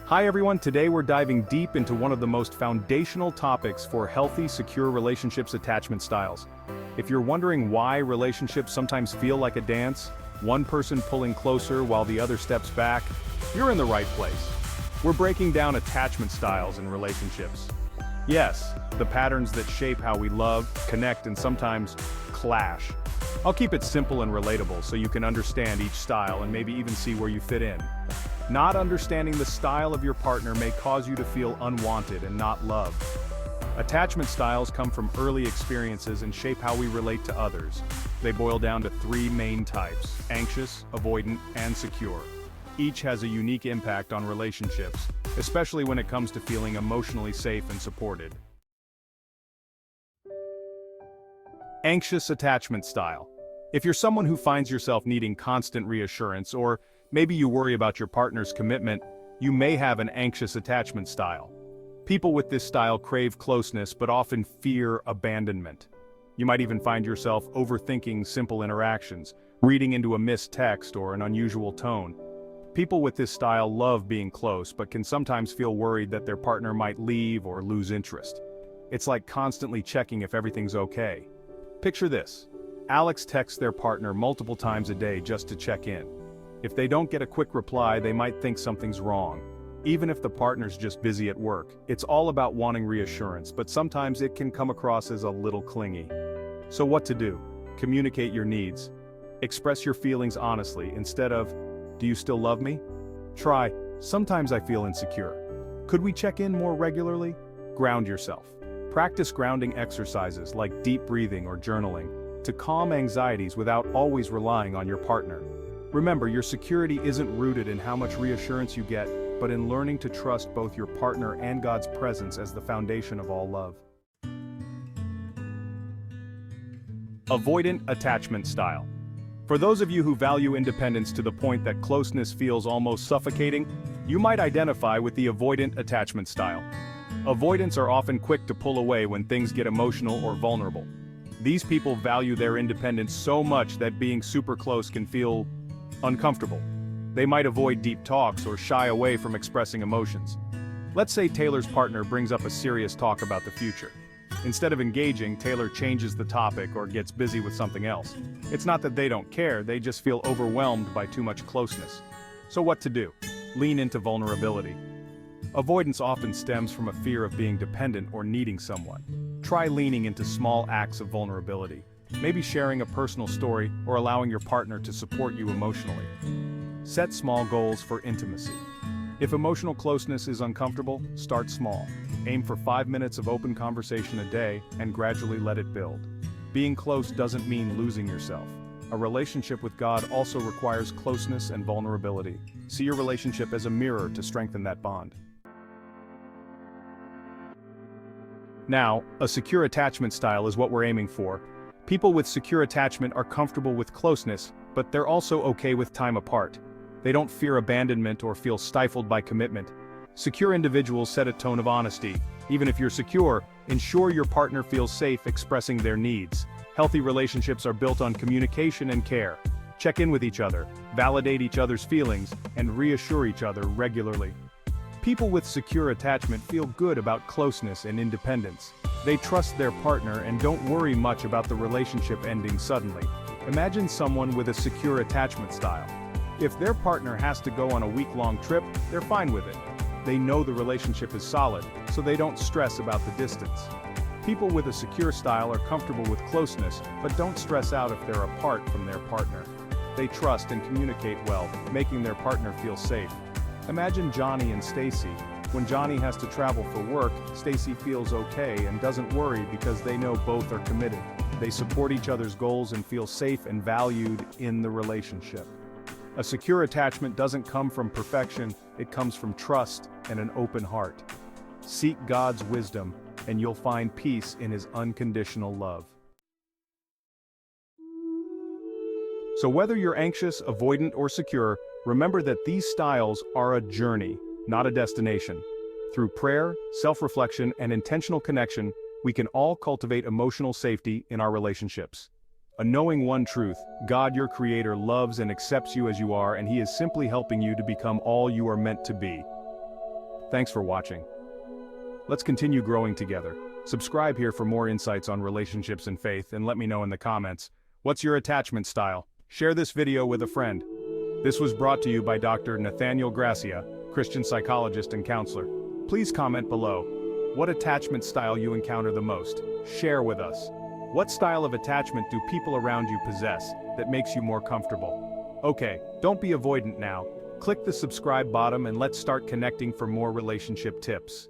Hi everyone, today we're diving deep into one of the most foundational topics for healthy, secure relationships: attachment styles. If you're wondering why relationships sometimes feel like a dance, one person pulling closer while the other steps back, you're in the right place. We're breaking down attachment styles in relationships. Yes, the patterns that shape how we love, connect, and sometimes clash. I'll keep it simple and relatable so you can understand each style and maybe even see where you fit in. Not understanding the style of your partner may cause you to feel unwanted and not loved. Attachment styles come from early experiences and shape how we relate to others. They boil down to three main types: anxious, avoidant, and secure. Each has a unique impact on relationships, especially when it comes to feeling emotionally safe and supported. Anxious attachment style. If you're someone who finds yourself needing constant reassurance, or maybe you worry about your partner's commitment, you may have an anxious attachment style. People with this style crave closeness but often fear abandonment. You might even find yourself overthinking simple interactions, reading into a missed text or an unusual tone. People with this style love being close but can sometimes feel worried that their partner might leave or lose interest. It's like constantly checking if everything's okay. Picture this. Alex texts their partner multiple times a day just to check in. If they don't get a quick reply, they might think something's wrong. Even if the partner's just busy at work, it's all about wanting reassurance, but sometimes it can come across as a little clingy. So what to do? Communicate your needs. Express your feelings honestly instead of, "Do you still love me?" Try, "Sometimes I feel insecure. Could we check in more regularly?" Ground yourself. Practice grounding exercises like deep breathing or journaling to calm anxieties without always relying on your partner. Remember, your security isn't rooted in how much reassurance you get, but in learning to trust both your partner and God's presence as the foundation of all love. Avoidant attachment style. For those of you who value independence to the point that closeness feels almost suffocating, you might identify with the avoidant attachment style. Avoidants are often quick to pull away when things get emotional or vulnerable. These people value their independence so much that being super close can feel uncomfortable. They might avoid deep talks or shy away from expressing emotions. Let's say Taylor's partner brings up a serious talk about the future. Instead of engaging, Taylor changes the topic or gets busy with something else. It's not that they don't care, they just feel overwhelmed by too much closeness. So what to do? Lean into vulnerability. Avoidance often stems from a fear of being dependent or needing someone. Try leaning into small acts of vulnerability. Maybe sharing a personal story or allowing your partner to support you emotionally. Set small goals for intimacy. If emotional closeness is uncomfortable, start small. Aim for 5 minutes of open conversation a day and gradually let it build. Being close doesn't mean losing yourself. A relationship with God also requires closeness and vulnerability. See your relationship as a mirror to strengthen that bond. Now, a secure attachment style is what we're aiming for. People with secure attachment are comfortable with closeness, but they're also okay with time apart. They don't fear abandonment or feel stifled by commitment. Secure individuals set a tone of honesty. Even if you're secure, ensure your partner feels safe expressing their needs. Healthy relationships are built on communication and care. Check in with each other, validate each other's feelings, and reassure each other regularly. People with secure attachment feel good about closeness and independence. They trust their partner and don't worry much about the relationship ending suddenly. Imagine someone with a secure attachment style. If their partner has to go on a week-long trip, they're fine with it. They know the relationship is solid, so they don't stress about the distance. People with a secure style are comfortable with closeness, but don't stress out if they're apart from their partner. They trust and communicate well, making their partner feel safe. Imagine Johnny and Stacy. When Johnny has to travel for work, Stacy feels okay and doesn't worry because they know both are committed. They support each other's goals and feel safe and valued in the relationship. A secure attachment doesn't come from perfection, it comes from trust and an open heart. Seek God's wisdom, and you'll find peace in His unconditional love. So whether you're anxious, avoidant, or secure, remember that these styles are a journey, not a destination. Through prayer, self-reflection, and intentional connection, we can all cultivate emotional safety in our relationships. Knowing one truth: God, your Creator, loves and accepts you as you are, and He is simply helping you to become all you are meant to be. Thanks for watching. Let's continue growing together. Subscribe here for more insights on relationships and faith, and let me know in the comments, what's your attachment style? Share this video with a friend. This was brought to you by Dr. Nathanael Gracia, Christian psychologist and counselor. Please comment below what attachment style you encounter the most. Share with us. What style of attachment do people around you possess that makes you more comfortable? Okay, don't be avoidant now. Click the subscribe button and let's start connecting for more relationship tips.